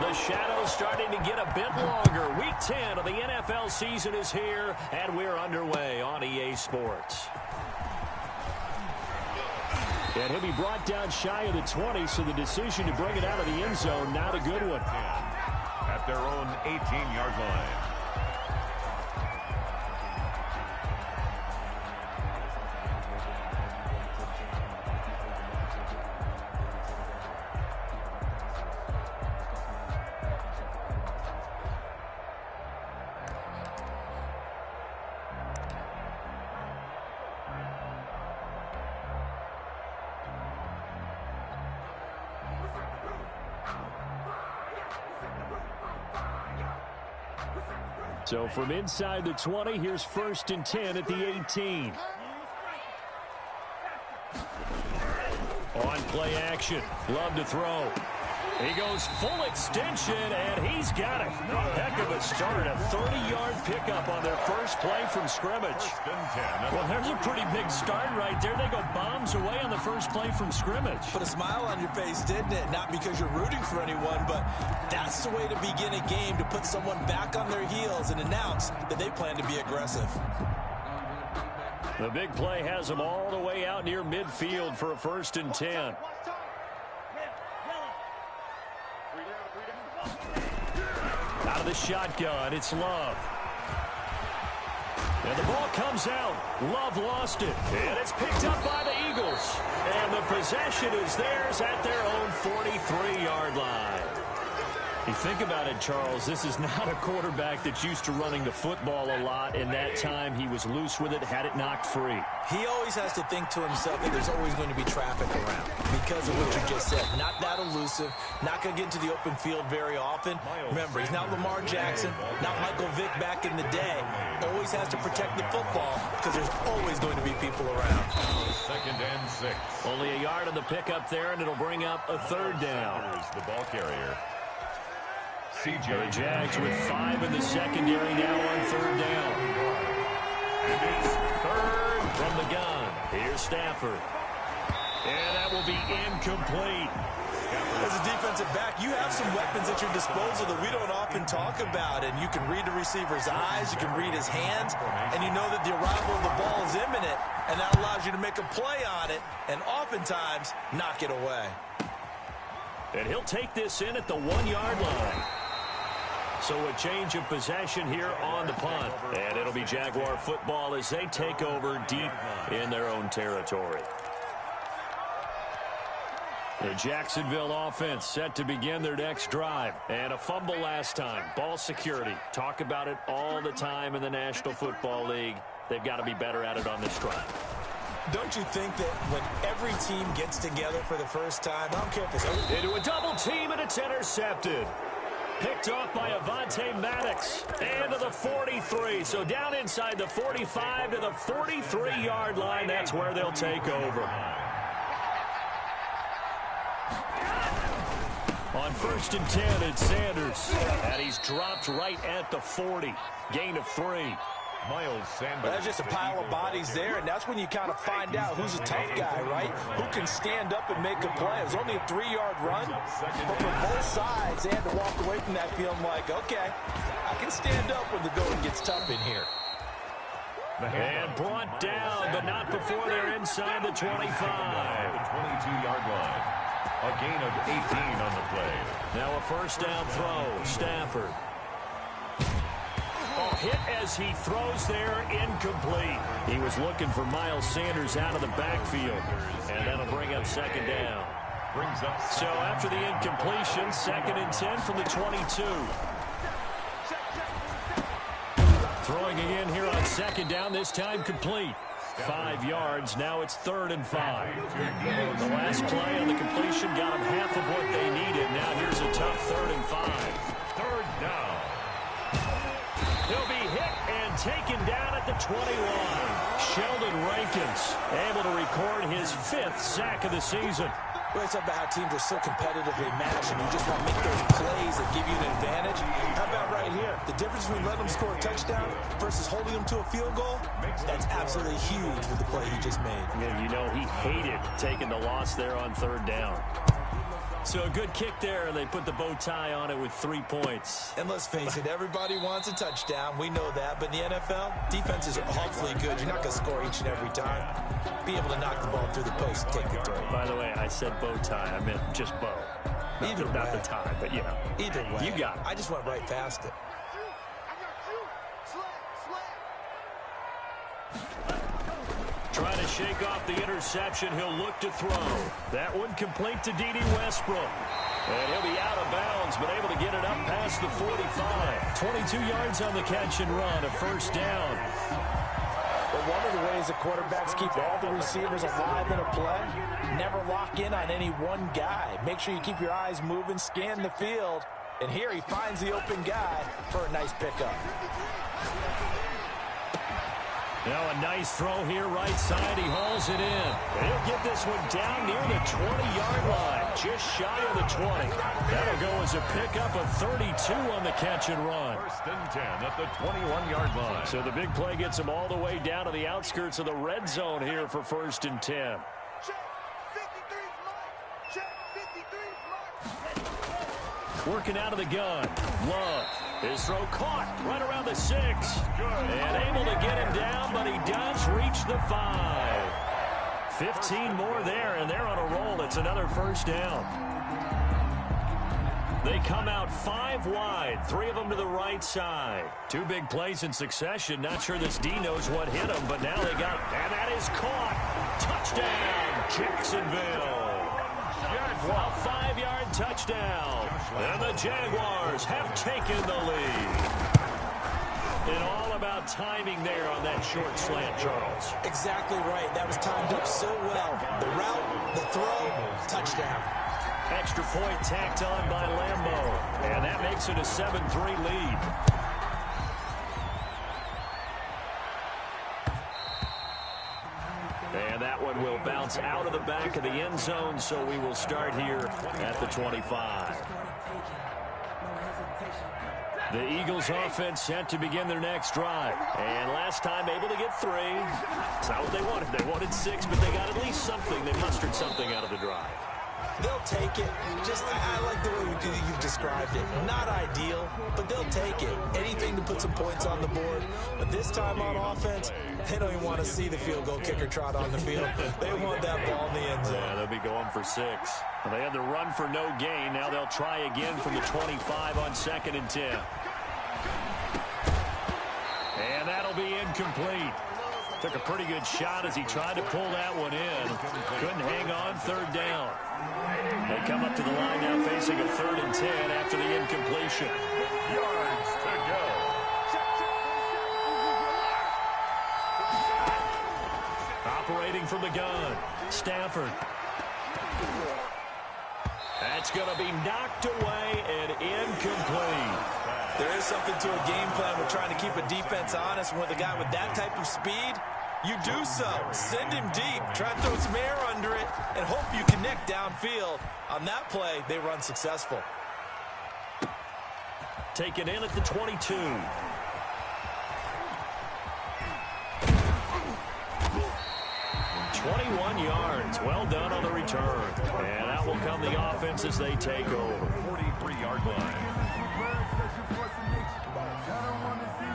the shadows starting to get a bit longer. Week 10 of the NFL season is here, and we're underway on EA Sports. And he'll be brought down shy of the 20, so the decision to bring it out of the end zone, not a good one. At their own 18-yard line. So from inside the 20, here's 1st and 10 at the 18. On play action. Love to throw. He goes full extension, and he's got it. Heck of a start. A 30-yard pickup on their first play from scrimmage. Well, there's a pretty big start right there. They go bombs away on the first play from scrimmage. Put a smile on your face, didn't it? Not because you're rooting for anyone, but that's the way to begin a game, to put someone back on their heels and announce that they plan to be aggressive. The big play has them all the way out near midfield for a 1st and 10. Out of the shotgun, it's Love. And the ball comes out. Love lost it. And it's picked up by the Eagles. And the possession is theirs at their own 43-yard line. You think about it, Charles, this is not a quarterback that's used to running the football a lot, and that time he was loose with it, had it knocked free. He always has to think to himself that there's always going to be traffic around because of what you just said. Not that elusive, not going to get into the open field very often. Remember, he's not Lamar Jackson, not Michael Vick back in the day. Always has to protect the football because there's always going to be people around. 2nd and 6. Only a yard on the pickup there, and it'll bring up a 3rd down. Here's the ball carrier. The Jags with 5 in the secondary now on 3rd down. And it's 3rd from the gun. Here's Stafford. And that will be incomplete. As a defensive back, you have some weapons at your disposal that we don't often talk about. And you can read the receiver's eyes, you can read his hands, and you know that the arrival of the ball is imminent, and that allows you to make a play on it and oftentimes knock it away. And he'll take this in at the 1-yard line. So a change of possession here on the punt. And it'll be Jaguar football as they take over deep in their own territory. The Jacksonville offense set to begin their next drive. And a fumble last time. Ball security. Talk about it all the time in the National Football League. They've got to be better at it on this drive. Don't you think that when every team gets together for the first time, I don't care if it's into a double team, and it's intercepted. Picked off by Avonte Maddox. And to the 43. So down inside the 45 to the 43-yard line. That's where they'll take over. On 1st and 10, it's Sanders. And he's dropped right at the 40. Gain of 3. Miles Sanders. Well, there's just a pile of bodies there, and that's when you kind of find out who's a tough guy, right? Who can stand up and make a play. It was only a 3-yard run, but for both sides, they had to walk away from that feeling like, okay, I can stand up when the going gets tough in here. And brought down, but not before they're inside the 25. The 22-yard line. A gain of 18 on the play. Now a 1st down throw. Stafford. Hit as he throws there, incomplete. He was looking for Miles Sanders out of the backfield. And that'll bring up 2nd down. So after the incompletion, 2nd and 10 from the 22. Throwing again here on 2nd down, this time complete. 5 yards, now it's 3rd and 5. The last play on the completion got them half of what they needed. Now here's a tough 3rd and 5. 3rd down. He'll be hit and taken down at the 21. Sheldon Rankins able to record his 5th sack of the season. We always talk about how teams are so competitively matched, and you just want to make those plays that give you an advantage. How about right here? The difference between letting them score a touchdown versus holding them to a field goal, that's absolutely huge with the play he just made. And you know he hated taking the loss there on 3rd down. So a good kick there, and they put the bow tie on it with 3 points. And let's face it, everybody wants a touchdown. We know that. But in the NFL, defenses are awfully good. You're not going to score each and every time. Be able to knock the ball through the post and take the throw. By the way, I said bow tie. I meant just bow. Not the tie, but, you know. Either way. You got it. I just went right past it. Trying to shake off the interception. He'll look to throw. That one complete to D.D. Westbrook. And he'll be out of bounds, but able to get it up past the 45. 22 yards on the catch and run, a first down. But one of the ways that quarterbacks keep all the receivers alive in a play, never lock in on any one guy. Make sure you keep your eyes moving, scan the field. And here he finds the open guy for a nice pickup. Now a nice throw here, right side. He hauls it in. He'll get this one down near the 20-yard line, just shy of the 20. That'll go as a pickup of 32 on the catch and run. First and 10 at the 21-yard line. So the big play gets him all the way down to the outskirts of the red zone here for first and 10. Working out of the gun. Love. His throw caught right around the 6. And able to get him down, but he does reach the 5. 15 more there, and they're on a roll. It's another first down. They come out 5 wide, 3 of them to the right side. 2 big plays in succession. Not sure this D knows what hit him, but now they got, and that is caught. Touchdown, Jacksonville. A 5-yard touchdown. And the Jaguars have taken the lead. And all about timing there on that short slant, Charles. Exactly right. That was timed up so well. The route, the throw, touchdown. Extra point tacked on by Lambeau. And that makes it a 7-3 lead. And that one will bounce out of the back of the end zone, so we will start here at the 25. The Eagles offense set to begin their next drive. And last time able to get 3. It's not what they wanted. They wanted 6, but they got at least something. They mustered something out of the drive. They'll take it. Just, I like the way you've described it. Not ideal, but they'll take it. Anything to put some points on the board. But this time on offense, they don't even want to see the field goal kicker trot on the field. They want that ball in the end zone. Yeah, they'll be going for 6. Well, they had the run for no gain. Now they'll try again from the 25 on 2nd and 10. And that'll be incomplete. Took a pretty good shot as he tried to pull that one in. Couldn't hang on, 3rd down. They come up to the line now facing a 3rd and 10 after the incompletion. Yards to go. Operating from the gun, Stafford. That's going to be knocked away and incomplete. There is something to a game plan with trying to keep a defense honest. With a guy with that type of speed, you do so. Send him deep. Try to throw some air under it and hope you connect downfield. On that play, they run successful. Taken in at the 22. "21 yards. Well done on the return. And out will come the offense as they take over. 43-yard line.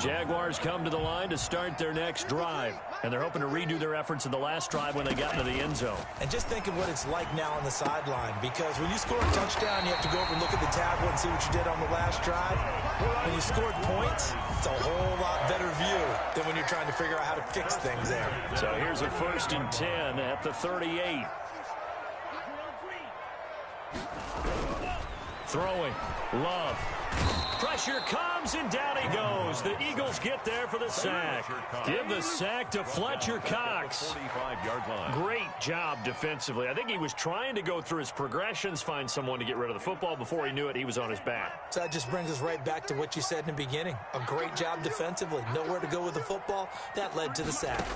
Jaguars come to the line to start their next drive. And they're hoping to redo their efforts in the last drive when they got into the end zone. And just think of what it's like now on the sideline. Because when you score a touchdown, you have to go over and look at the tablet and see what you did on the last drive. When you scored points, it's a whole lot better view than when you're trying to figure out how to fix things there. So here's a 1st and 10 at the 38. Throwing. Love. Pressure comes, and down he goes. The Eagles get there for the sack. Give the sack to Fletcher Cox. 45-yard line. Great job defensively. I think he was trying to go through his progressions, find someone to get rid of the football. Before he knew it, he was on his back. So that just brings us right back to what you said in the beginning. A great job defensively. Nowhere to go with the football. That led to the sack.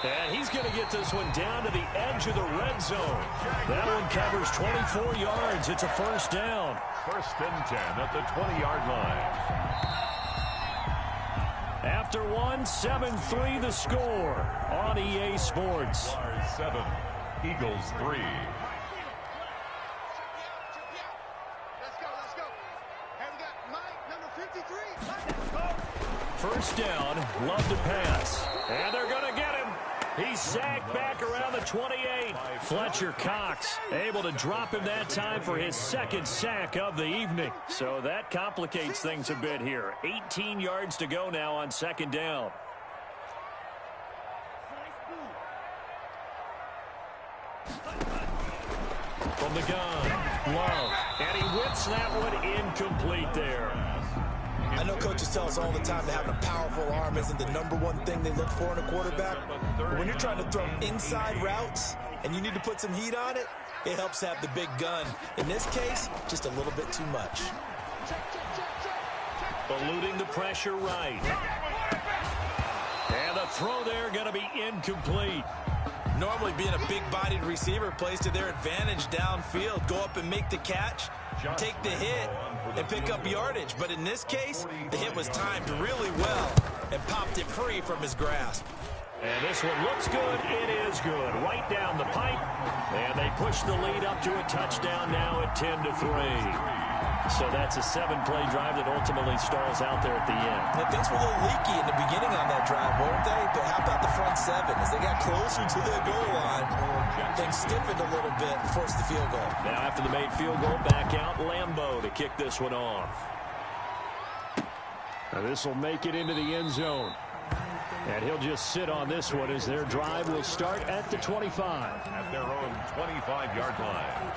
And he's going to get this one down to the edge of the red zone. That one covers 24 yards. It's a first down. 1st and 10 at the 20-yard line. after one. 7-3 the score on EA Sports. 7, Eagles 3. First down, Love to pass. And they're going to get him. He's sacked back around the 28. Fletcher Cox able to drop him that time for his second sack of the evening. So that complicates things a bit here. 18 yards to go now on second down. From the gun, Love. And he whips that one incomplete there. I know coaches tell us all the time that having a powerful arm isn't the #1 thing they look for in a quarterback. But when you're trying to throw inside routes and you need to put some heat on it, it helps have the big gun. In this case, just a little bit too much. Eluding the pressure right. And the throw there going to be incomplete. Normally being a big-bodied receiver plays to their advantage downfield. Go up and make the catch, take the hit, and pick up yardage. But in this case, the hit was timed really well and popped it free from his grasp. And this one looks good. It is good. Right down the pipe. And they push the lead up to a touchdown now at 10-3. So that's a 7-play drive that ultimately stalls out there at the end. And things were a little leaky in the beginning on that drive, weren't they? But how about the front seven? As they got closer to the goal line, things stiffened a little bit and forced the field goal. Now after the made field goal, back out Lambeau to kick this one off. Now this will make it into the end zone. And he'll just sit on this one as their drive will start at the 25. At their own 25-yard line.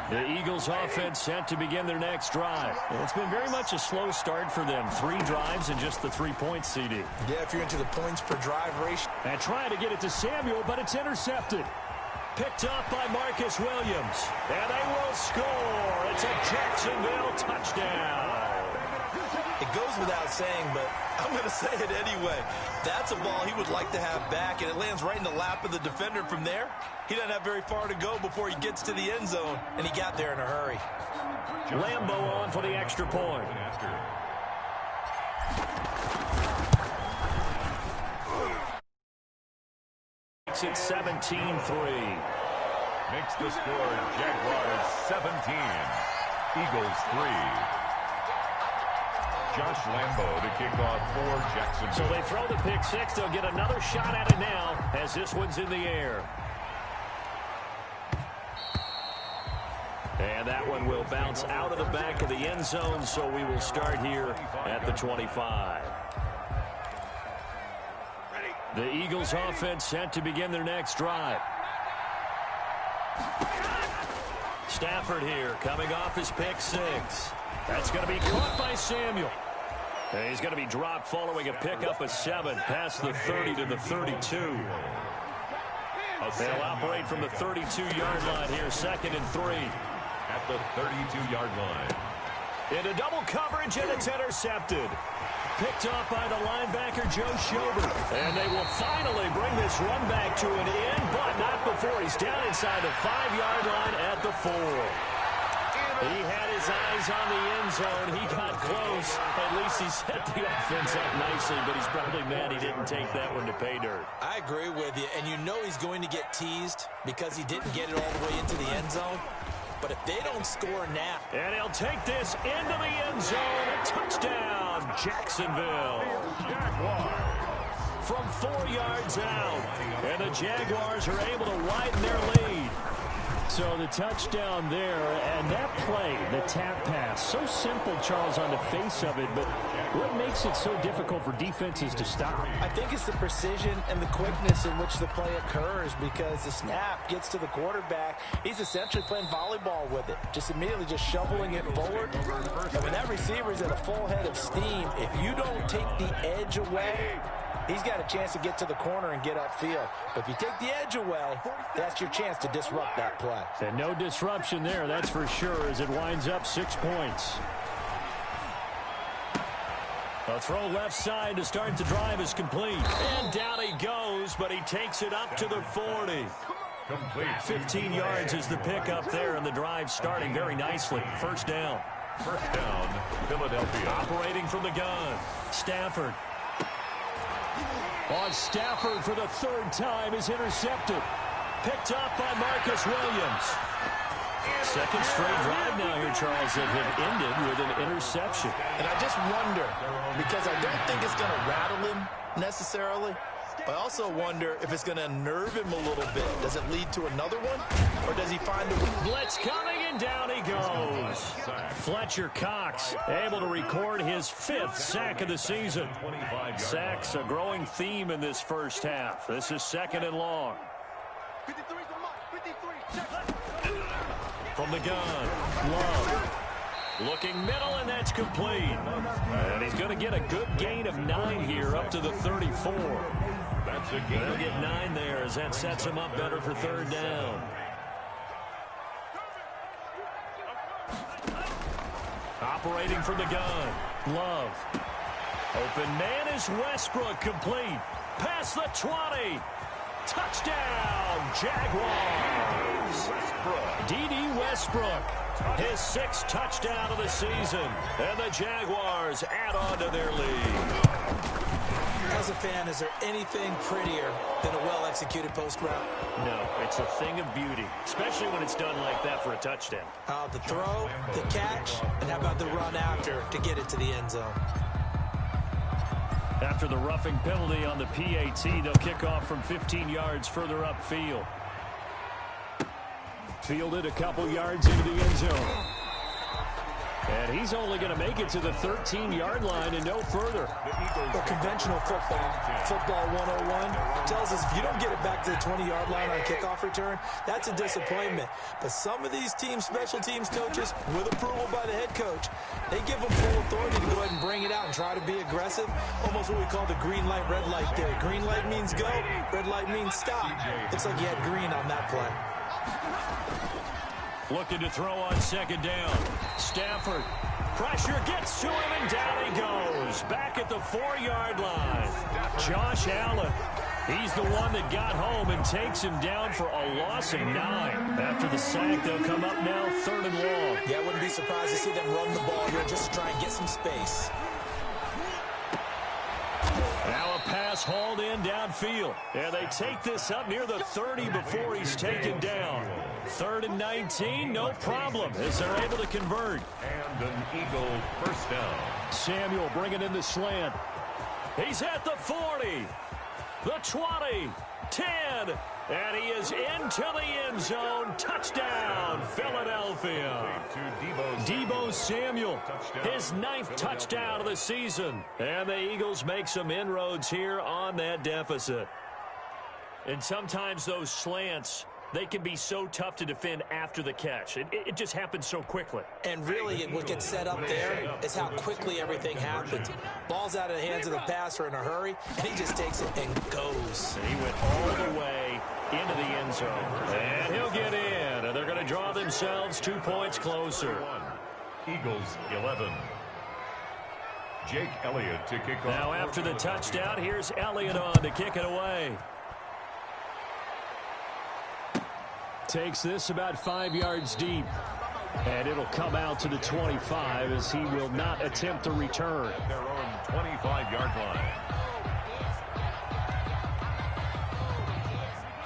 The Eagles offense set to begin their next drive. It's been very much a slow start for them. 3 drives and just the 3 points, CD. Yeah, if you're into the points per drive ratio. And trying to get it to Samuel, but it's intercepted. Picked up by Marcus Williams. And they will score. It's a Jacksonville touchdown. It goes without saying, but I'm going to say it anyway. That's a ball he would like to have back, and it lands right in the lap of the defender from there. He doesn't have very far to go before he gets to the end zone, and he got there in a hurry. Lambeau on for the extra point. It's 17-3. Makes the score Jaguars 17, Eagles 3. Josh Lambeau to kick off for Jacksonville. So they throw the pick six. They'll get another shot at it now as this one's in the air. And that one will bounce out of the back of the end zone, so we will start here at the 25. The Eagles offense set to begin their next drive. Stafford here coming off his pick six. That's going to be caught by Samuel. And he's going to be dropped following a pickup of 7 past the 30 to the 32. They'll operate from the 32-yard line here, 2nd and 3. At the 32-yard line. Into double coverage, and it's intercepted. Picked off by the linebacker, Joe Schobert. And they will finally bring this run back to an end, but not before he's down inside the 5-yard line at the 4. He had his eyes on the end zone. He got close. At least he set the offense up nicely, but he's probably mad he didn't take that one to pay dirt. I agree with you, and you know he's going to get teased because he didn't get it all the way into the end zone. But if they don't score now. And he'll take this into the end zone. A touchdown, Jacksonville. Jaguars. From 4 yards out. And the Jaguars are able to widen their lead. So the touchdown there, and that play, the tap pass, so simple, Charles, on the face of it, but what makes it so difficult for defenses to stop? I think it's the precision and the quickness in which the play occurs, because the snap gets to the quarterback. He's essentially playing volleyball with it, just immediately just shoveling it forward. And when that receiver's at a full head of steam, if you don't take the edge away, he's got a chance to get to the corner and get upfield. But if you take the edge away, that's your chance to disrupt that play. And no disruption there, that's for sure, as it winds up 6 points. A throw left side to start the drive is complete. And down he goes, but he takes it up to the 40. Complete. 15 yards is the pickup there, and the drive starting very nicely. First down. First down, Philadelphia. Operating from the gun, Stafford. On Stafford for the third time is intercepted. Picked up by Marcus Williams. Second straight drive now here, Charles, that have ended with an interception. And I just wonder, because I don't think it's going to rattle him necessarily, but I also wonder if it's going to unnerve him a little bit. Does it lead to another one, or does he find a blitz coming, and down he goes. Fletcher Cox able to record his 5th sack of the season. Sacks a growing theme in this first half. This is 2nd and long. From the gun, Love. Looking middle, and that's complete. And he's going to get a good gain of 9 here up to the 34. That's a gain. They'll get 9 there as that sets him up better for 3rd down. Operating from the gun, Love. Open man is Westbrook, complete. Past the 20. Touchdown, Jaguars. D.D. Westbrook, his 6th touchdown of the season. And the Jaguars add on to their lead. As a fan, is there anything prettier than a well-executed post route? No, it's a thing of beauty, especially when it's done like that for a touchdown. The throw, the catch, and how about the run after to get it to the end zone? After the roughing penalty on the PAT, they'll kick off from 15 yards further upfield. Fielded a couple yards into the end zone. And he's only going to make it to the 13-yard line and no further. Well, conventional football 101, tells us if you don't get it back to the 20-yard line on a kickoff return, that's a disappointment. But some of these teams, special teams coaches, with approval by the head coach, they give them full authority to go ahead and bring it out and try to be aggressive. Almost what we call the green light, red light theory. Green light means go, red light means stop. Looks like you had green on that play. Looking to throw on 2nd down. Stafford. Pressure gets to him, and down he goes. Back at the 4-yard line. Josh Allen. He's the one that got home and takes him down for a loss of 9. After the sack, they'll come up now 3rd and long. Yeah, I wouldn't be surprised to see them run the ball here just to try and get some space. Now a pass hauled in downfield. And they take this up near the 30 before he's taken down. 3rd and 19, no problem, as they're able to convert. And an Eagle first down. Samuel bringing in the slant. He's at the 40, the 20, 10, and he is into the end zone. Touchdown, Philadelphia. Deebo Samuel, his 9th touchdown of the season. And the Eagles make some inroads here on that deficit. And sometimes those slants, they can be so tough to defend after the catch. It just happens so quickly. And really, what gets set up there is how quickly everything happens. Ball's out of the hands of the passer in a hurry, and he just takes it and goes. And he went all the way into the end zone. And he'll get in. And they're going to draw themselves 2 points closer. Eagles 11. Jake Elliott to kick off. Now after the touchdown, here's Elliott on to kick it away. Takes this about 5 yards deep. And it'll come out to the 25 as he will not attempt to return. Their own 25-yard line.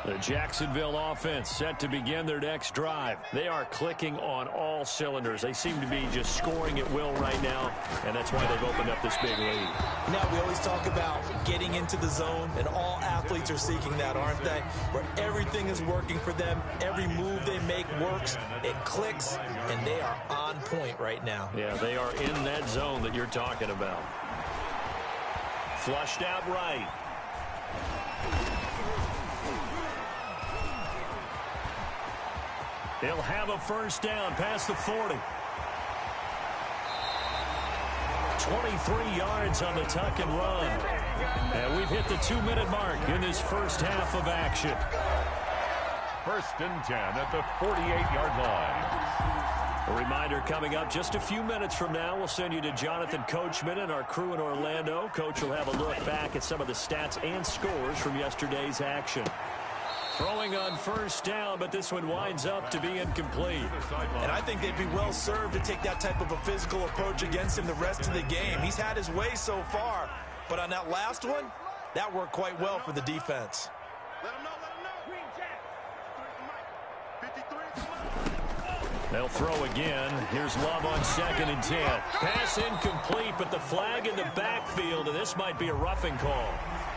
The Jacksonville offense set to begin their next drive. They are clicking on all cylinders. They seem to be just scoring at will right now, and that's why they've opened up this big lead. Now, we always talk about getting into the zone, and all athletes are seeking that, aren't they? Where everything is working for them. Every move they make works. It clicks, and they are on point right now. Yeah, they are in that zone that you're talking about. Flushed out right. He'll have a first down past the 40. 23 yards on the tuck and run. And we've hit the 2-minute mark in this first half of action. 1st and 10 at the 48-yard line. A reminder coming up just a few minutes from now. We'll send you to Jonathan Coachman and our crew in Orlando. Coach will have a look back at some of the stats and scores from yesterday's action. Throwing on first down, but this one winds up to be incomplete. And I think they'd be well served to take that type of a physical approach against him the rest of the game. He's had his way so far, but on that last one, that worked quite well for the defense. They'll throw again. Here's Love on 2nd and 10. Pass incomplete, but the flag in the backfield, and this might be a roughing call.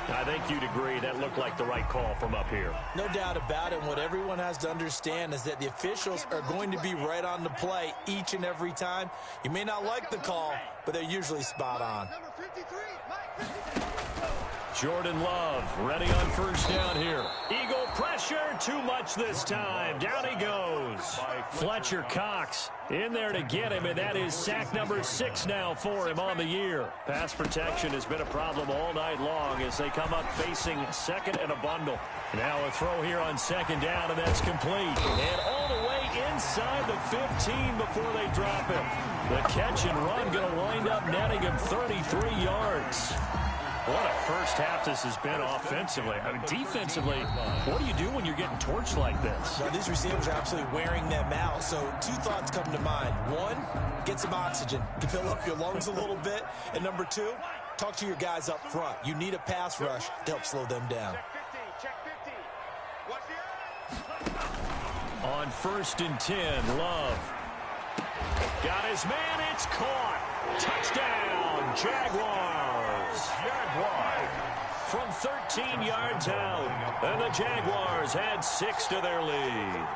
I think you'd agree that looked like the right call from up here. No doubt about it. What everyone has to understand is that the officials are going to be right on the play each and every time. You may not like the call, but they're usually spot on. Jordan Love ready on first down here. Eagle pressure, too much this time. Down he goes. Fletcher Cox in there to get him, and that is sack number 6 now for him on the year. Pass protection has been a problem all night long as they come up facing 2nd and a bundle. Now a throw here on 2nd down, and that's complete. And all the way inside the 15 before they drop him. The catch and run going to wind up netting him 33 yards. What a first half this has been offensively. I mean, defensively, what do you do when you're getting torched like this? Now, these receivers are absolutely wearing them out. So 2 thoughts come to mind. 1, get some oxygen to fill up your lungs a little bit. And number 2, talk to your guys up front. You need a pass rush to help slow them down. On 1st and 10, Love. Got his man, it's caught. Touchdown, Jaguars. From 13 yards out, and the Jaguars had 6 to their lead.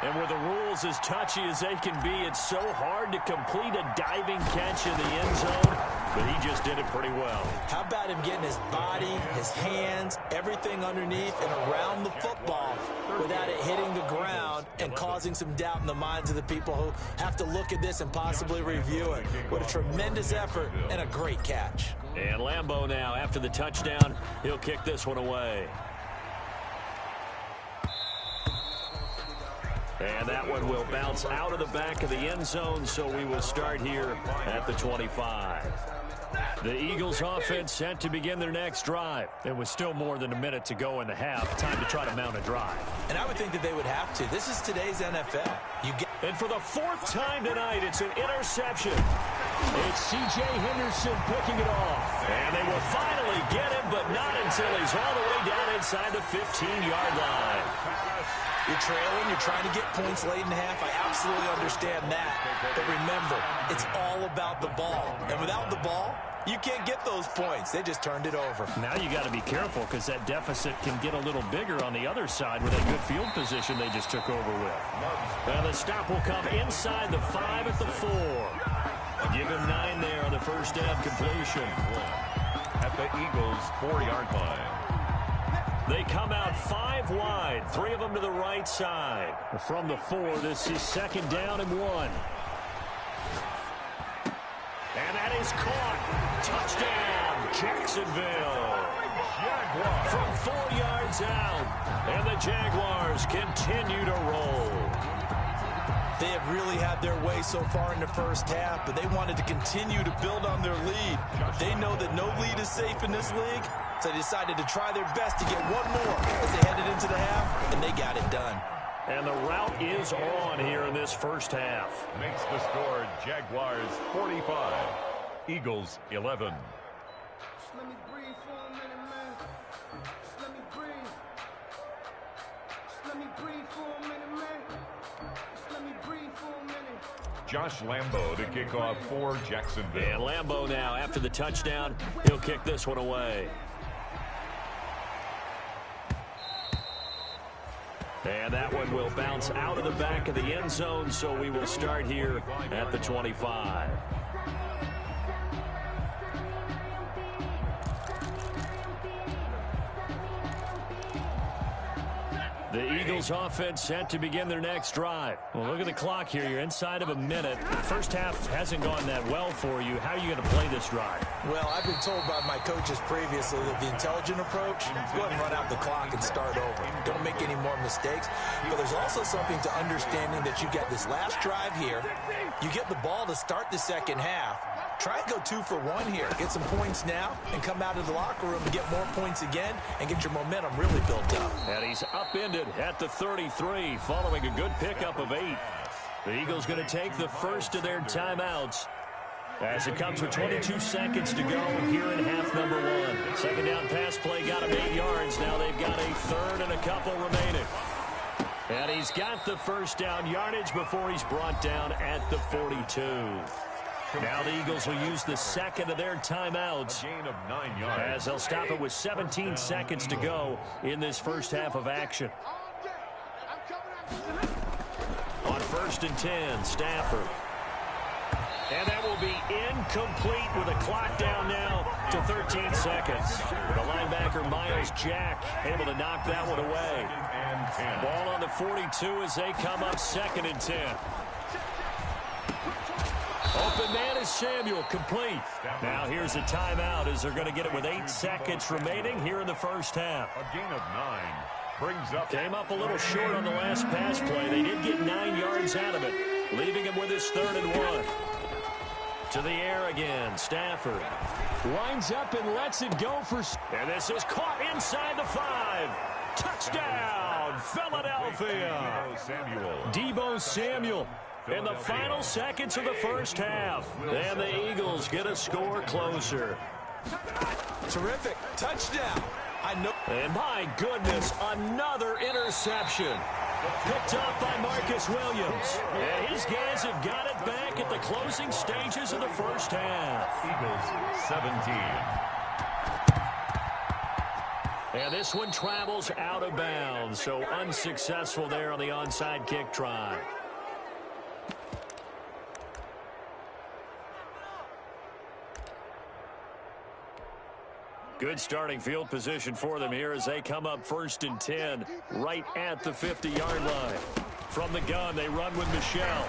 And with the rules as touchy as they can be, it's so hard to complete a diving catch in the end zone, but he just did it pretty well. How about him getting his body, his hands, everything underneath and around the football without it hitting the ground and causing some doubt in the minds of the people who have to look at this and possibly review it. What a tremendous effort and a great catch. And Lambeau now, after the touchdown, he'll kick this one away. And that one will bounce out of the back of the end zone, so we will start here at the 25. The Eagles offense set to begin their next drive. There was still more than a minute to go in the half. Time to try to mount a drive. And I would think that they would have to. This is today's NFL. And for the 4th time tonight, it's an interception. It's C.J. Henderson picking it off. And they will finally get him, but not until he's all the way down inside the 15-yard line. You're trailing, you're trying to get points late in the half. I absolutely understand that. But remember, it's all about the ball. And without the ball, you can't get those points. They just turned it over. Now you got to be careful because that deficit can get a little bigger on the other side with that good field position they just took over with. And the stop will come inside the 5 at the 4. Give him 9 there on the first down completion. At the Eagles' 4-yard line. They come out 5 wide, 3 of them to the right side. From the 4, this is 2nd down and 1. And that is caught. Touchdown, Jacksonville. Jaguars. From 4 yards out, and the Jaguars continue to roll. They have really had their way so far in the first half, but they wanted to continue to build on their lead. They know that no lead is safe in this league, so they decided to try their best to get one more as they headed into the half, and they got it done. And the route is on here in this first half. Makes the score Jaguars 45, Eagles 11. Just let me breathe for a minute, man. Just let me breathe. Just let me breathe for a minute, man. Just let me breathe for a minute. Josh Lambeau to kick off for Jacksonville. And Lambeau now, after the touchdown, he'll kick this one away. And that one will bounce out of the back of the end zone, so we will start here at the 25. The Eagles offense set to begin their next drive. Well, look at the clock here. You're inside of a minute. The first half hasn't gone that well for you. How are you going to play this drive? Well, I've been told by my coaches previously that the intelligent approach, go ahead and run out the clock and start over. Don't make any more mistakes. But there's also something to understanding that you get this last drive here. You get the ball to start the second half. Try and go 2 for 1 here. Get some points now and come out of the locker room and get more points again and get your momentum really built up. And he's upended at the 33 following a good pickup of 8. The Eagles going to take the first of their timeouts as it comes with 22 seconds to go here in half number 1. Second down pass play got him 8 yards. Now they've got a third and a couple remaining. And he's got the first down yardage before he's brought down at the 42. Now the Eagles will use the second of their timeouts Gain of 9 yards. as they'll stop it with 17 seconds to go in this first half of action. On 1st and 10, Stafford. And that will be incomplete with a clock down now to 13 seconds. The linebacker, Miles Jack, able to knock that one away. Ball on the 42 as they come up 2nd and 10. Open man is Samuel, complete. Now here's a timeout as they're going to get it with 8 seconds remaining here in the first half. A gain of 9 brings up. Came up a little short on the last pass play. They did get 9 yards out of it, leaving him with his 3rd and 1. To the air again, Stafford. Winds up and lets it go for... And this is caught inside the 5. Touchdown, Philadelphia. Deebo Samuel. In the final seconds of the first half. And the Eagles get a score closer. Terrific. Touchdown. I know. And my goodness, another interception. Picked up by Marcus Williams. And his guys have got it back at the closing stages of the first half. Eagles 17. And this one travels out of bounds. So unsuccessful there on the onside kick try. Good starting field position for them here as they come up 1st and 10 right at the 50-yard line. From the gun, they run with Michel.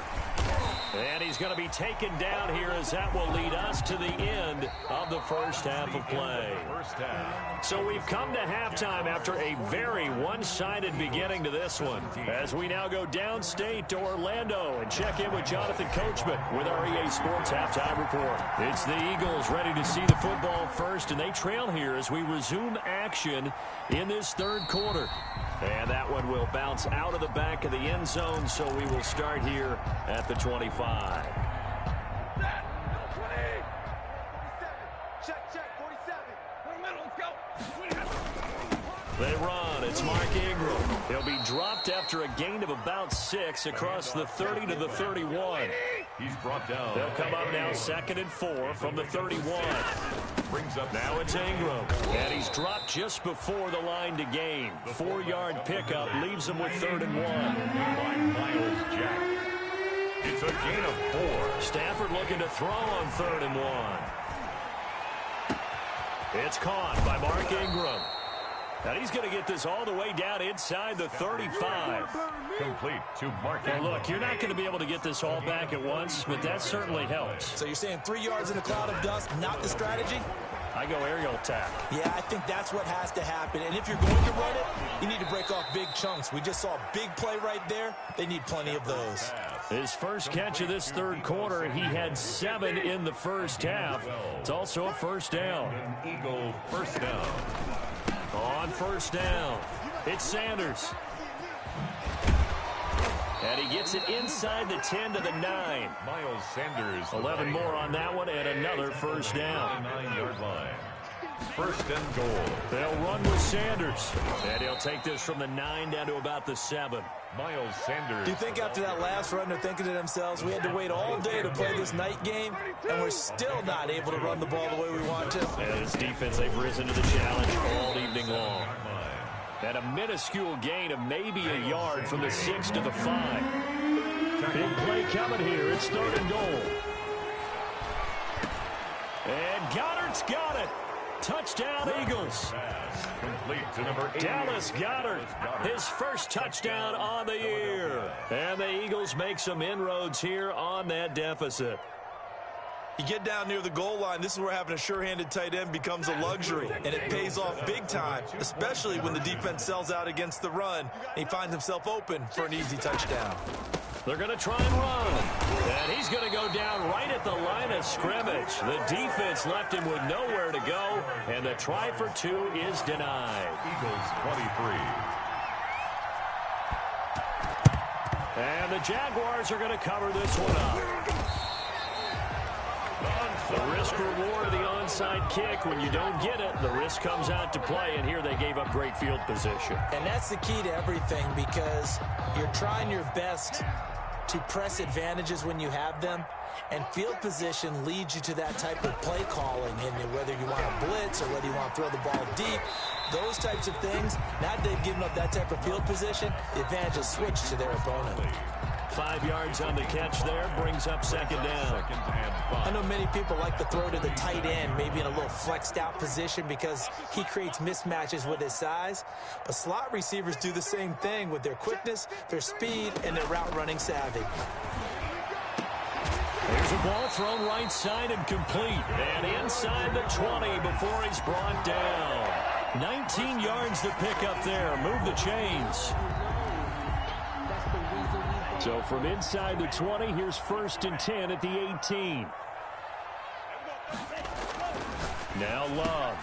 And he's going to be taken down here as that will lead us to the end of the first half of play. So we've come to halftime after a very one-sided beginning to this one. As we now go downstate to Orlando and check in with Jonathan Coachman with our EA Sports Halftime Report. It's the Eagles ready to see the football first, and they trail here as we resume action in this 3rd quarter. And that one will bounce out of the back of the end zone, so we will start here at the 25. They run. It's Mark Ingram. He'll be dropped after a gain of about 6 across the 30 to the 31. He's brought down. They'll come up now 2nd and 4 from the 31. Brings up now it's Ingram. And he's dropped just before the line to gain. 4-yard pickup leaves him with 3rd and 1. by Miles Jack. It's a gain of 4. Stafford looking to throw on 3rd and 1. It's caught by Mark Ingram. And he's going to get this all the way down inside the 35. Complete to Mark Now, Ingram. look, you're not going to be able to get this all back at once, but that certainly helps. So you're saying 3 yards in a cloud of dust, not the strategy? I go aerial attack. Yeah, I think that's what has to happen. And if you're going to run it, you need to break off big chunks. We just saw a big play right there. They need plenty of those. His first catch of this 3rd quarter, he had 7 in the first half. It's also a first down. An Eagle first down. On first down, it's Sanders. And he gets it inside the 10 to the 9. Miles Sanders. 11 more on that one and another first down. 9-yard line. 1st and goal. They'll run with Sanders. And he'll take this from the 9 down to about the 7. Miles Sanders. Do you think after that last run they're thinking to themselves, we had to wait all day to play this night game, and we're still not able to run the ball the way we want to? And this defense, they've risen to the challenge all evening long. And a minuscule gain of maybe a yard from the 6 to the 5. Big play coming here. It's 3rd and goal. And Goddard's got it. Touchdown, Eagles. Complete to number 8. Dallas Goedert, his first touchdown on the year. And the Eagles make some inroads here on that deficit. You get down near the goal line, this is where having a sure-handed tight end becomes a luxury, and it pays off big time, especially when the defense sells out against the run, and he finds himself open for an easy touchdown. They're going to try and run. And he's going to go down right at the line of scrimmage. The defense left him with nowhere to go, and the try for two is denied. Eagles 23. And the Jaguars are going to cover this one up. The risk-reward of the onside kick. When you don't get it, the risk comes out to play, and here they gave up great field position. And that's the key to everything, because you're trying your best to press advantages when you have them, and field position leads you to that type of play calling, and whether you want to blitz or whether you want to throw the ball deep, those types of things. Now that they've given up that type of field position, the advantage is switched to their opponent. 5 yards on the catch there, brings up second down. I know many people like to throw to the tight end, maybe in a little flexed out position because he creates mismatches with his size. But slot receivers do the same thing with their quickness, their speed, and their route running savvy. Here's a ball thrown right side and complete. And inside the 20 before he's brought down. 19 yards to pick up there. Move the chains. So from inside the 20, here's 1st and 10 at the 18. Now Love.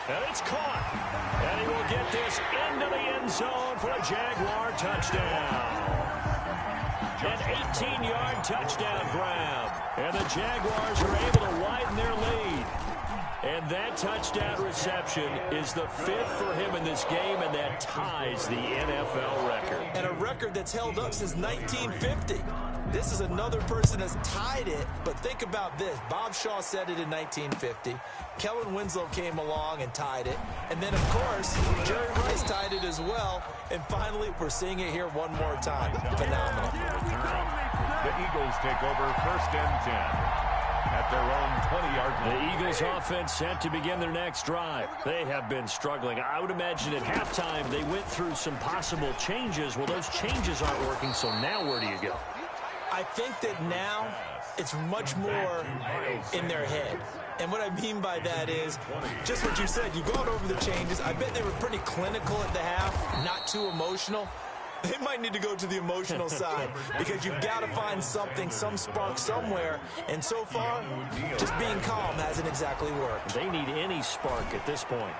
And it's caught. And he will get this into the end zone for a Jaguar touchdown. An 18-yard touchdown grab. And the Jaguars are able to widen their lead. And that touchdown reception is the 5th for him in this game, and that ties the NFL record. And a record that's held up since 1950. This is another person that's tied it, but think about this. Bob Shaw said it in 1950. Kellen Winslow came along and tied it. And then, of course, Jerry Rice tied it as well. And finally, we're seeing it here one more time. Phenomenal. The Eagles take over 1st and 10. At their own 20-yard line. The Eagles offense set to begin their next drive. They have been struggling. I would imagine at halftime they went through some possible changes. Well, those changes aren't working, so now where do you go? I think that now it's much more in their head. And what I mean by that is just what you said. You've gone over the changes. I bet they were pretty clinical at the half, not too emotional. They might need to go to the emotional side because you've got to find something, some spark somewhere. And so far, just being calm hasn't exactly worked. They need any spark at this point.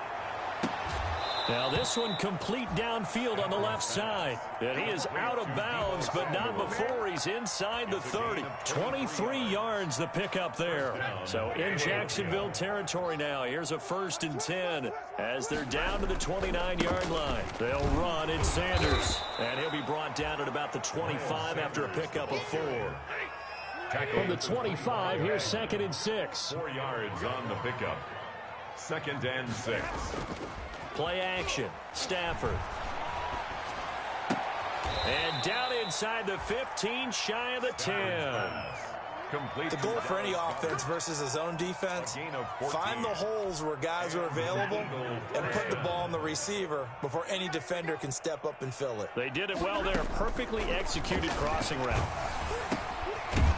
Now this one complete downfield on the left side. And he is out of bounds, but not before he's inside the 30. 23 yards the pickup there. So in Jacksonville territory now. Here's a 1st and 10 as they're down to the 29-yard line. They'll run. It's Sanders. And he'll be brought down at about the 25 after a pickup of 4. From the 25, here's 2nd and 6. 4 yards on the pickup. 2nd and 6. Play action. Stafford. And down inside the 15, shy of the 10. The goal for any offense versus his own defense, find the holes where guys are available and put the ball on the receiver before any defender can step up and fill it. They did it well there. Perfectly executed crossing route.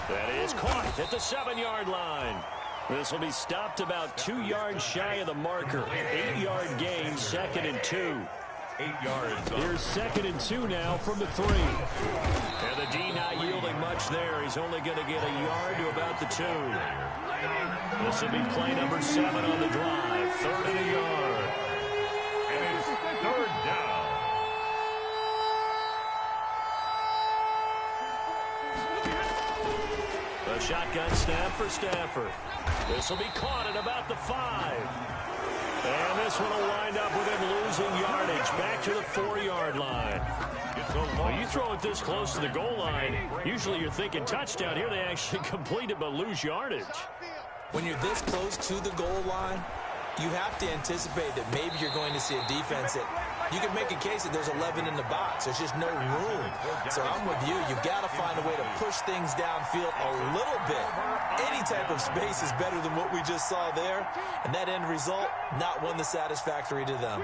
That is caught at the 7-yard line. This will be stopped about 2 yards shy of the marker. 8-yard gain, 2nd and 2. 8 yards. Here's 2nd and 2 now from the 3. And the D not yielding much there. He's only going to get a yard to about the 2. This will be play number 7 on the drive. 3rd and a yard. And it's 3rd down. A shotgun snap for Stafford. This will be caught at about the 5. And this one will wind up with him losing yardage back to the 4-yard line. Well, you throw it this close to the goal line, usually you're thinking touchdown. Here they actually complete it but lose yardage. When you're this close to the goal line, you have to anticipate that maybe you're going to see a defense that you can make a case that there's 11 in the box. There's just no room. So I'm with you. You've got to find a way to push things downfield a little bit. Any type of space is better than what we just saw there. And that end result, not one that's satisfactory to them.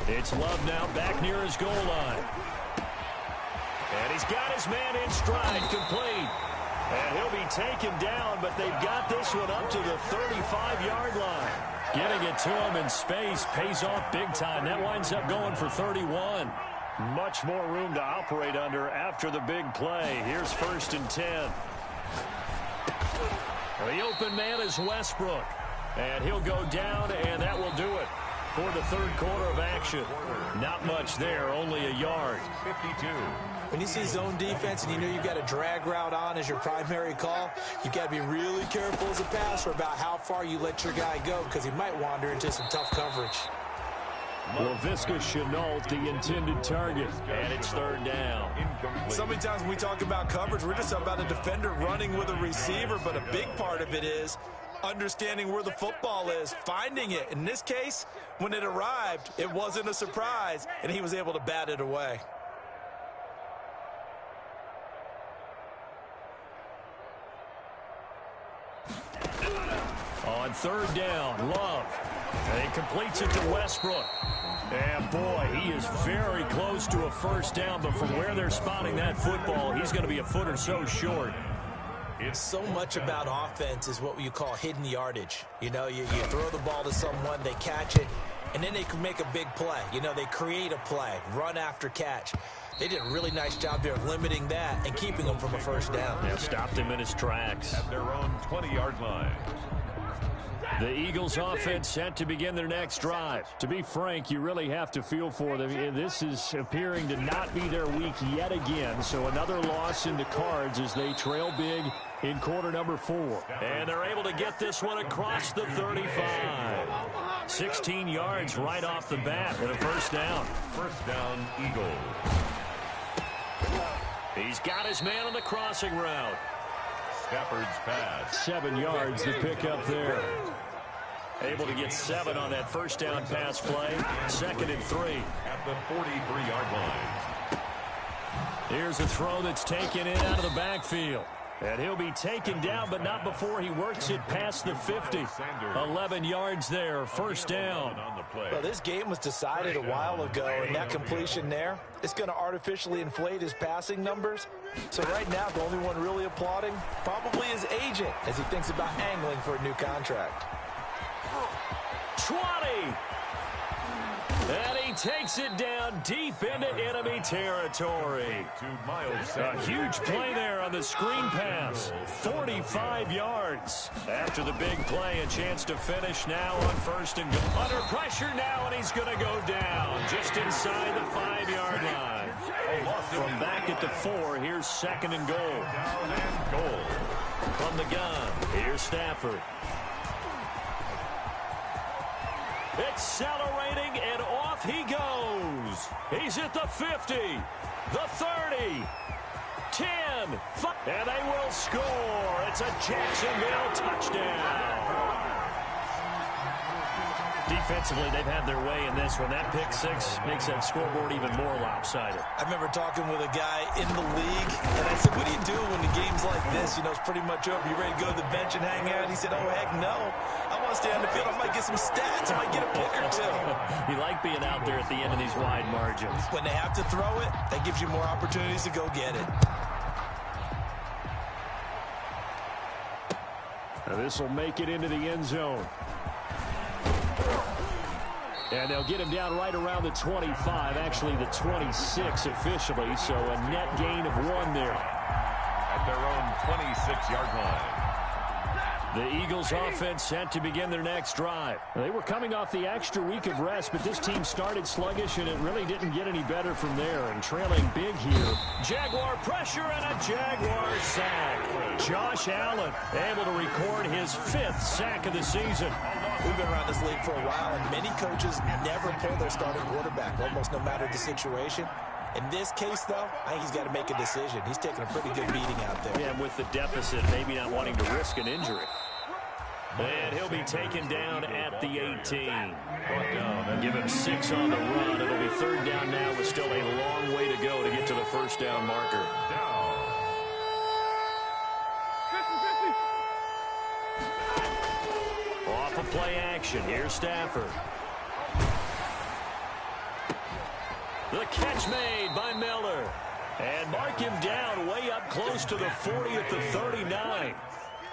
It's Love now back near his goal line. And he's got his man in stride, complete. And he'll be taken down, but they've got this one up to the 35-yard line. Getting it to him in space pays off big time. That winds up going for 31. Much more room to operate under after the big play. Here's 1st and 10. The open man is Westbrook. And he'll go down, and that will do it for the third quarter of action. Not much there, only a yard. 52. When you see zone defense and you know you've got a drag route on as your primary call, you've got to be really careful as a passer about how far you let your guy go because he might wander into some tough coverage. Laviska Shenault, the intended target, and it's 3rd down. So many times when we talk about coverage, we're just about a defender running with a receiver, but a big part of it is understanding where the football is, finding it. In this case, when it arrived, it wasn't a surprise, and he was able to bat it away. On 3rd down, Love. And he completes it to Westbrook. And, boy, he is very close to a 1st down, but from where they're spotting that football, he's going to be a foot or so short. So much about offense is what you call hidden yardage. You know, you throw the ball to someone, they catch it, and then they can make a big play. You know, they create a play, run after catch. They did a really nice job there of limiting that and keeping him from a 1st down. Yeah, stopped him in his tracks. At their own 20-yard line. The Eagles offense set to begin their next drive. To be frank, you really have to feel for them. This is appearing to not be their week yet again. So another loss in the cards as they trail big in quarter number 4. And they're able to get this one across the 35. 16 yards right off the bat and a 1st down. 1st down, Eagles. He's got his man on the crossing route. Stafford's pass. 7 yards to pick up there. Able to get 7 on that 1st down pass play. 2nd and 3. At the 43-yard line. Here's a throw that's taken in out of the backfield. And he'll be taken down, but not before he works it past the 50. 11 yards there, 1st down. Well, this game was decided a while ago, and that completion there, it's going to artificially inflate his passing numbers. So right now, the only one really applauding probably his agent as he thinks about angling for a new contract. 20. And he takes it down deep into enemy territory. A huge play there on the screen pass. 45 yards. After the big play, a chance to finish now on 1st and goal. Under pressure now, and he's going to go down just inside the 5-yard line. From back at the 4, here's 2nd and goal. Down and goal. From the gun, here's Stafford. Accelerating, and off he goes. He's at the 50, the 30, 10, 5, and they will score. It's a Jacksonville touchdown. Defensively, they've had their way in this one. That pick 6 makes that scoreboard even more lopsided. I remember talking with a guy in the league, and I said, what do you do when the game's like this? You know, it's pretty much over. You ready to go to the bench and hang out? He said, oh, heck no. I want to stay on the field. I might get some stats. I might get a pick or 2. You like being out there at the end of these wide margins. When they have to throw it, that gives you more opportunities to go get it. Now this will make it into the end zone. And they'll get him down right around the 25, actually the 26 officially, so a net gain of 1 there. At their own 26-yard line. The Eagles offense set to begin their next drive. They were coming off the extra week of rest, but this team started sluggish, and it really didn't get any better from there. And trailing big here. Jaguar pressure and a Jaguar sack. Josh Allen able to record his 5th sack of the season. We've been around this league for a while, and many coaches never pull their starting quarterback, almost no matter the situation. In this case, though, I think he's got to make a decision. He's taking a pretty good beating out there. Yeah, and with the deficit, maybe not wanting to risk an injury. And he'll be taken down at the 18. Give him 6 on the run. It'll be 3rd down now with still a long way to go to get to the 1st down marker. Off of play action. Here's Stafford. The catch made by Miller. And mark him down way up close to the 40 at the 39.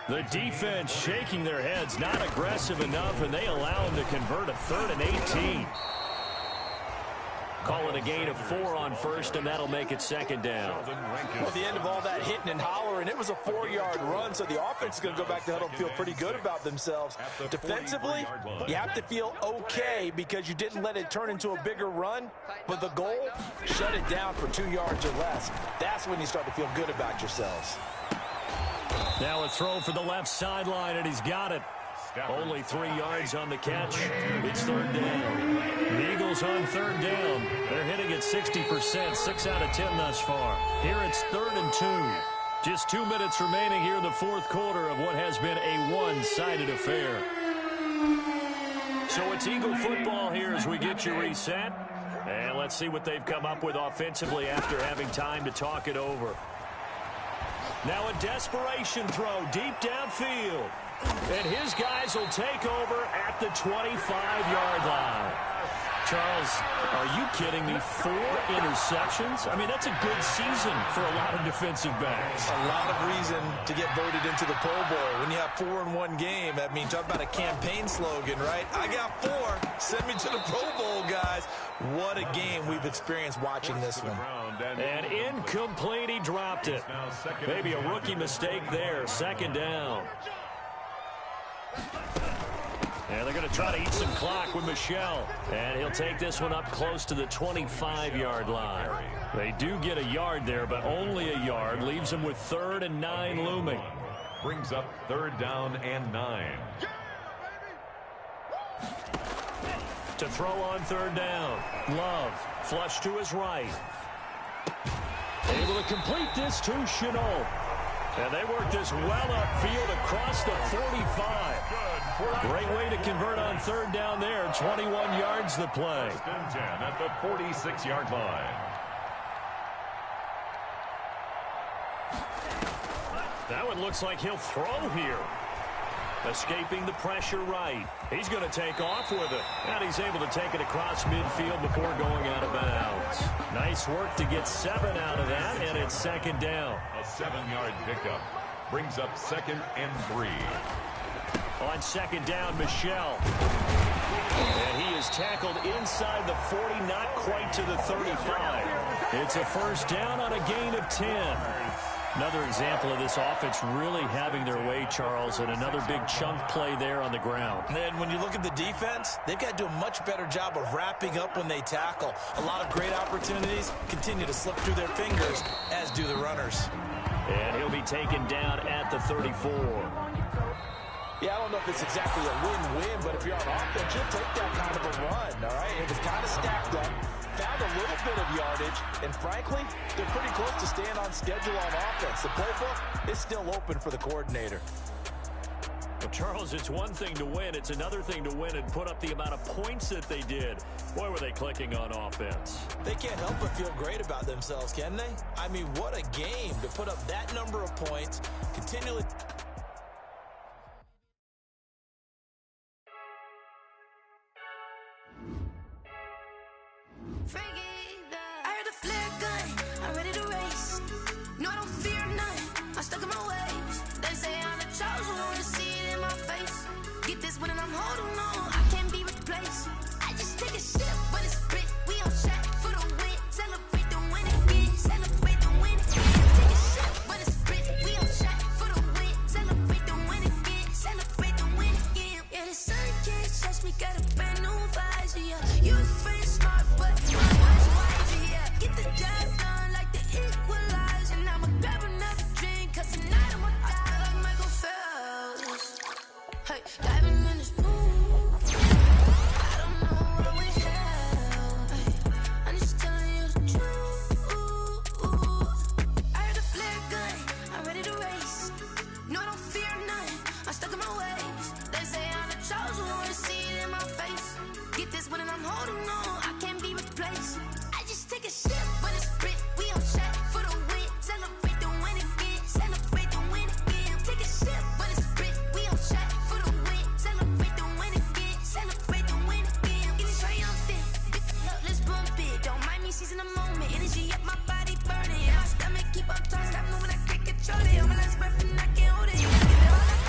The defense shaking their heads, not aggressive enough, and they allow him to convert a 3rd and 18. Call it a gain of 4 on first, and that'll make it 2nd down. Well, at the end of all that hitting and hollering, it was a 4-yard run, so the offense is going to go back to huddle and feel pretty good about themselves. Defensively, you have to feel okay because you didn't let it turn into a bigger run, but the goal, shut it down for 2 yards or less. That's when you start to feel good about yourselves. Now a throw for the left sideline, and he's got it. Only 3 yards on the catch. It's 3rd down. The Eagles on 3rd down. They're hitting at 60%, 6 out of 10 thus far. Here it's 3rd and 2. Just 2 minutes remaining here in the 4th quarter of what has been a one-sided affair. So it's Eagle football here as we get you reset. And let's see what they've come up with offensively after having time to talk it over. Now a desperation throw deep downfield. And his guys will take over at the 25-yard line. Charles, are you kidding me? 4 interceptions? I mean, that's a good season for a lot of defensive backs. A lot of reason to get voted into the Pro Bowl. When you have 4 in one game, I mean, talk about a campaign slogan, right? I got 4. Send me to the Pro Bowl, guys. What a game we've experienced watching this one. And incomplete, he dropped it. Maybe a rookie mistake there. 2nd down. And they're going to try to eat some clock with Michel. And he'll take this one up close to the 25-yard line. They do get a yard there, but only a yard. Leaves them with 3rd and 9 looming. Brings up 3rd down and 9. To throw on 3rd down. Love, flush to his right. Able to complete this to Chenault. And they work this well upfield across the 45. Great way to convert on 3rd down there. 21 yards the play. 1st and 10 at the 46-yard line. That one looks like he'll throw here. Escaping the pressure right. He's going to take off with it. And he's able to take it across midfield before going out of bounds. Nice work to get 7 out of that, and it's 2nd down. A 7-yard pickup. Brings up 2nd and 3. On 2nd down, Michel. And he is tackled inside the 40, not quite to the 35. It's a 1st down on a gain of 10. Another example of this offense really having their way, Charles, and another big chunk play there on the ground. And when you look at the defense, they've got to do a much better job of wrapping up when they tackle. A lot of great opportunities continue to slip through their fingers, as do the runners. And he'll be taken down at the 34. Yeah, I don't know if it's exactly a win-win, but if you're on offense, you'll take that kind of a run, all right? It was kind of stacked up. Found a little bit of yardage, and frankly, they're pretty close to staying on schedule on offense. The playbook is still open for the coordinator. Well, Charles, it's one thing to win. It's another thing to win and put up the amount of points that they did. Boy, were they clicking on offense. They can't help but feel great about themselves, can they? I mean, what a game to put up that number of points, continually... I heard a flare gun, I'm ready to race. No, I don't fear none, I'm stuck in my ways. They say I'm the chosen one, see it in my face. Get this one and I'm holding on, I can't be replaced. I just take a sip, but it's split. We on track for the win, celebrate the win again, celebrate the win again. Take a sip, but it's split. We on track for the win, celebrate the win again, celebrate the win again. Yeah, the sun can't touch me, got a brand new visor, yeah. You friend smart, but get the job done like the equalizer. And I'ma grab another drink, cause tonight I'ma die like Michael Phelps. Hey, diving in this pool, I don't know what we have. Hey, I'm just telling you the truth. I heard a flare gun, I'm ready to race. No, I don't fear none, I'm stuck in my ways. They say I'm the chosen one, see it in my face. Get this one and I'm holding on, I can't be replaced. Take a sip, but it's split. We on track for the win. Celebrate the win again. Celebrate the win again. Take a sip, but it's split. We on track for the win. Celebrate the win again. Celebrate the win again. Get it triumphant. Look, let's bump it. Don't mind me seizing the moment. Energy up my body burning. Yeah, my stomach keep up talking. Stop moving, I can't control it. I'm my last breath and I can't hold it. You gotta give it all I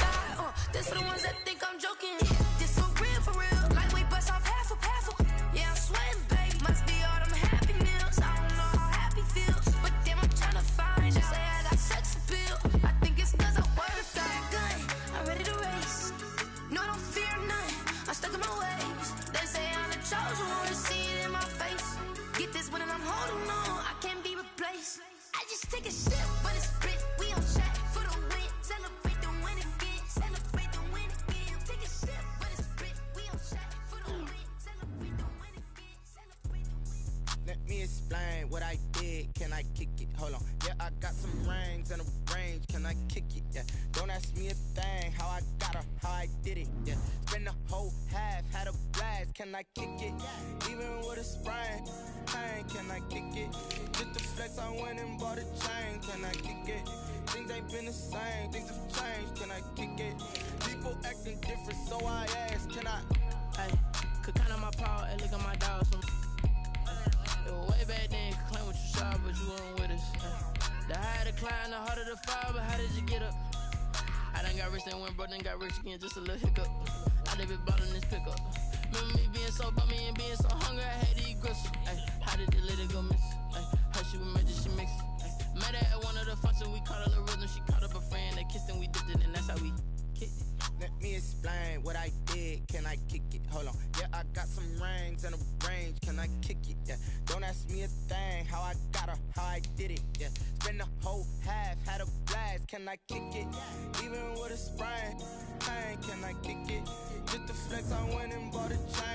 I'm stuck in my ways. They say I'm the chosen one, see it in my face. Get this one and I'm holding on, I can't be replaced. I just take a sip, but it's split. We on track for the win. Celebrate the win again. Celebrate the win again. Take a sip, but it's split. We on track for the win. Celebrate the win again. Celebrate the win. Let me explain what I did. Can I kick it? Hold on. Yeah, I got some rings and a range. Can I kick it? Yeah. Don't ask me a thing. How I got her, how I did it. Yeah. Spend the whole half, had a blast. Can I kick it? Even with a sprain. Pain, can I kick it? Just the flex, I went and bought a chain. Can I kick it? Things ain't been the same. Things have changed. Can I kick it? People acting different, so I ask. Can I? Hey, could count on my power and look at my dogs. It was way back then, could claim what you saw, but you weren't with us. The higher the climb, the harder the fall, but how did you get up? I done got rich and went broke, then got rich again, just a little hiccup. I done been ballin' this pickup. Remember me being so bummy and being so hungry, I had to eat gristle. Ay, how did the lady go miss? Ay, how she was magic, she mixed. Met her at one of the functions, we caught a little rhythm, she caught up a friend, they kissed and we dipped it, and that's how we kicked it. Let me explain what I did. Can I kick it? Hold on. Yeah, I got some rings and a range. Can I kick it? Yeah. Don't ask me a thing. How I got her, how I did it. Yeah. Spend the whole half, had a blast. Can I kick it? Even with a sprain. Pain, can I kick it? Just the flex, I went and bought a chain.